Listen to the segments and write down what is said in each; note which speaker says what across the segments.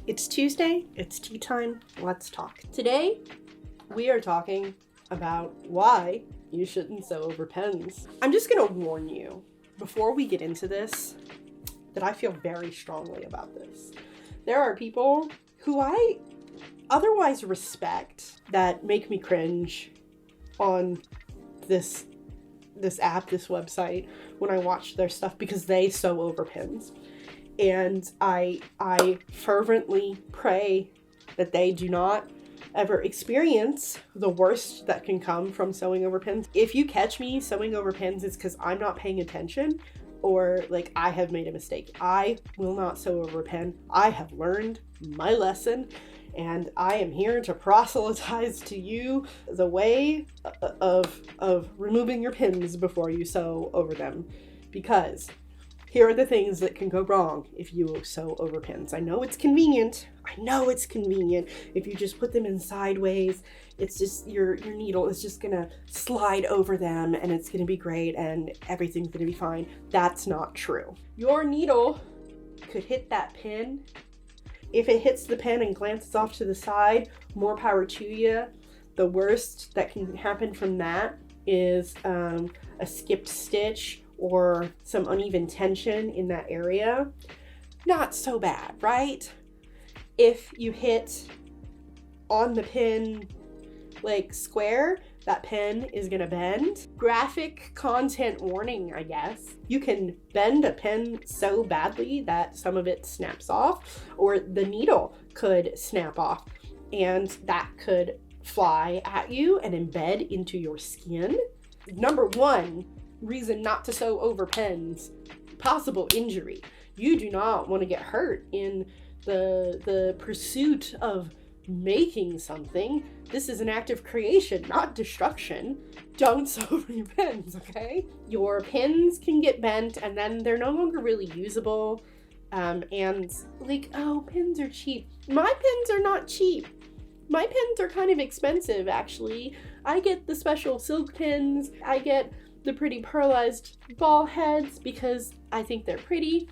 Speaker 1: It's Tuesday, it's tea time, let's talk. Today, we are talking about why you shouldn't sew over pens. I'm just gonna warn you, before we get into this, that I feel very strongly about this. There are people who I otherwise respect that make me cringe on this app, this website, when I watch their stuff because they sew over pens. And I fervently pray that they do not ever experience the worst that can come from sewing over pens. If you catch me sewing over pens, it's because I'm not paying attention or like I have made a mistake. I will not sew over a pen. I have learned my lesson and I am here to proselytize to you the way of removing your pins before you sew over them, because here are the things that can go wrong if you sew over pins. I know it's convenient. If you just put them in sideways, it's just your needle is just gonna slide over them and it's gonna be great and everything's gonna be fine. That's not true. Your needle could hit that pin. If it hits the pin and glances off to the side, more power to you. The worst that can happen from that is a skipped stitch or some uneven tension in that area. Not so bad, right? If you hit on the pin like square, that pen is gonna bend. Graphic content warning, I guess. You can bend a pen so badly that some of it snaps off, or the needle could snap off, and that could fly at you and embed into your skin. Number one reason not to sew over pens: possible injury. You do not want to get hurt in the pursuit of making something. This is an act of creation, not destruction. Don't sew over your pens, okay? Your pins can get bent and then they're no longer really usable. And like, oh, pins are cheap. My pins are not cheap. My pins are kind of expensive, actually. I get the special silk pins. I get the pretty pearlized ball heads because I think they're pretty.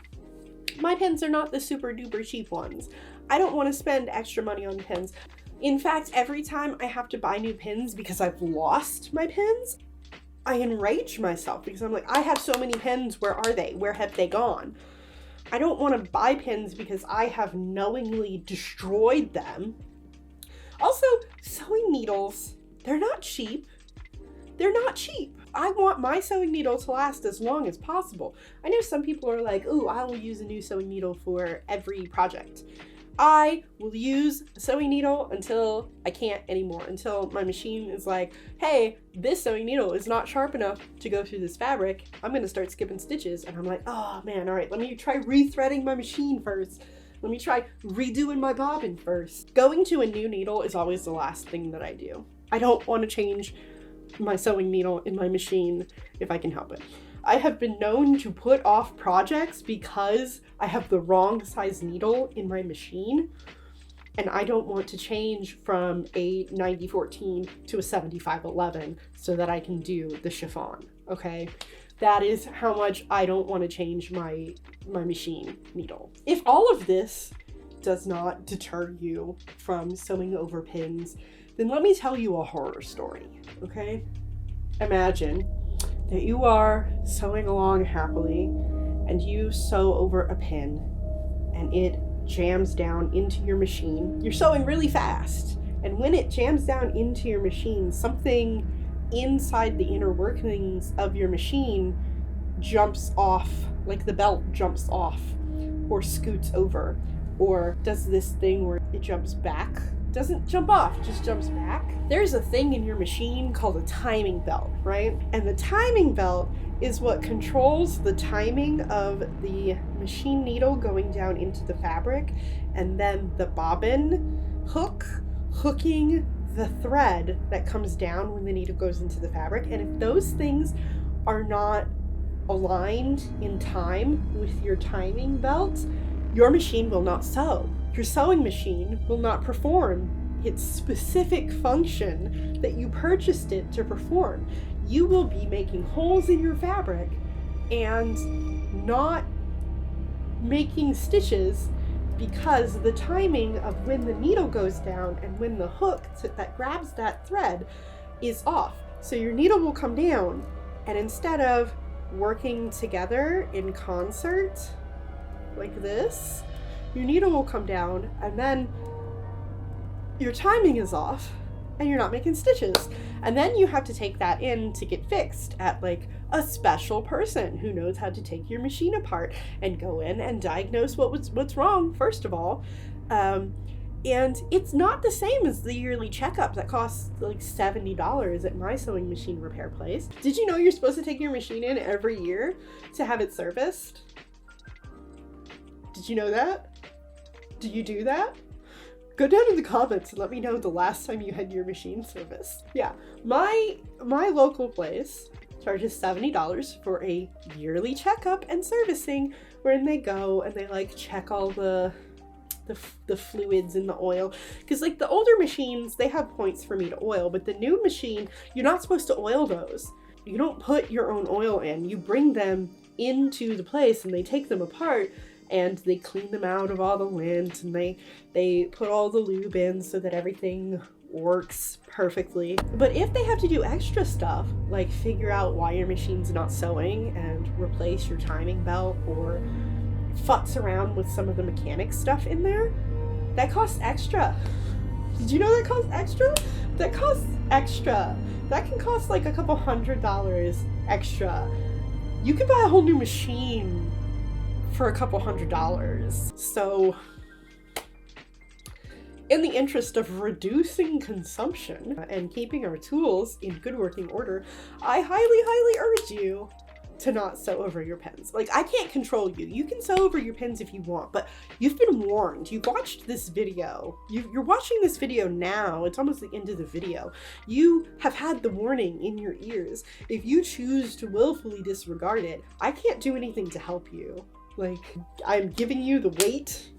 Speaker 1: My pens are not the super duper cheap ones. I don't want to spend extra money on pins. In fact, every time I have to buy new pins because I've lost my pins, I enrage myself because I'm like, I have so many pins, where are they? Where have they gone? I don't want to buy pins because I have knowingly destroyed them. Also, sewing needles, they're not cheap. They're not cheap. I want my sewing needle to last as long as possible. I know some people are like, ooh, I will use a new sewing needle for every project. I will use a sewing needle until I can't anymore, until my machine is like, hey, this sewing needle is not sharp enough to go through this fabric. I'm going to start skipping stitches. And I'm like, oh man, all right, let me try rethreading my machine first. Let me try redoing my bobbin first. Going to a new needle is always the last thing that I do. I don't want to change my sewing needle in my machine if I can help it. I have been known to put off projects because I have the wrong size needle in my machine and I don't want to change from a 9014 to a 7511 so that I can do the chiffon, okay? That is how much I don't want to change my machine needle. If all of this does not deter you from sewing over pins, then let me tell you a horror story, okay? Imagine that you are sewing along happily and you sew over a pin and it jams down into your machine. You're sewing really fast, and when it jams down into your machine, something inside the inner workings of your machine jumps off, like the belt jumps off or scoots over or does this thing where it jumps back. Doesn't jump off, just jumps back. There's a thing in your machine called a timing belt, right? And the timing belt is what controls the timing of the machine needle going down into the fabric, and then the bobbin hooking the thread that comes down when the needle goes into the fabric. And if those things are not aligned in time with your timing belt, your machine will not sew. Your sewing machine will not perform its specific function that you purchased it to perform. You will be making holes in your fabric and not making stitches because the timing of when the needle goes down and when the hook that grabs that thread is off. So your needle will come down, and instead of working together in concert like this, your needle will come down, and then your timing is off and you're not making stitches. And then you have to take that in to get fixed at like a special person who knows how to take your machine apart and go in and diagnose what's wrong, first of all. And it's not the same as the yearly checkup that costs like $70 at my sewing machine repair place. Did you know you're supposed to take your machine in every year to have it serviced? Did you know that? Do you do that? Go down in the comments and let me know the last time you had your machine serviced. Yeah, my local place charges $70 for a yearly checkup and servicing, wherein they go and they like check all the fluids in the oil, because like the older machines, they have points for me to oil, but the new machine, you're not supposed to oil those. You don't put your own oil in. You bring them into the place and they take them apart and they clean them out of all the lint, and they put all the lube in so that everything works perfectly. But if they have to do extra stuff, like figure out why your machine's not sewing and replace your timing belt or futz around with some of the mechanic stuff in there, that costs extra. Did you know that costs extra? That costs extra. That can cost like a couple $100 extra. You could buy a whole new machine for a couple $100. So in the interest of reducing consumption and keeping our tools in good working order, I highly urge you to not sew over your pens. Like, I can't control you. You can sew over your pens if you want, but you've been warned. You watched this video. You're watching this video now. It's almost the end of the video. You have had the warning in your ears. If you choose to willfully disregard it, I can't do anything to help you. Like, I'm giving you the weight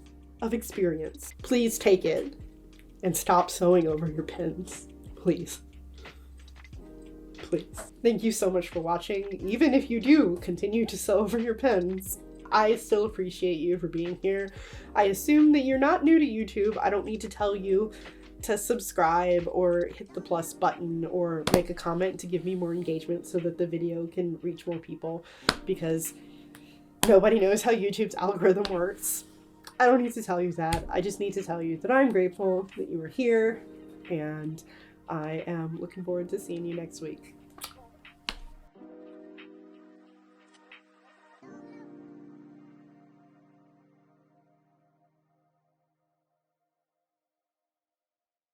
Speaker 1: of experience. Please take it and stop sewing over your pens. Please. Please. Thank you so much for watching. Even if you do continue to sew over your pens, I still appreciate you for being here. I assume that you're not new to YouTube. I don't need to tell you to subscribe or hit the plus button or make a comment to give me more engagement so that the video can reach more people, because nobody knows how YouTube's algorithm works. I don't need to tell you that. I just need to tell you that I'm grateful that you were here, and I am looking forward to seeing you next week.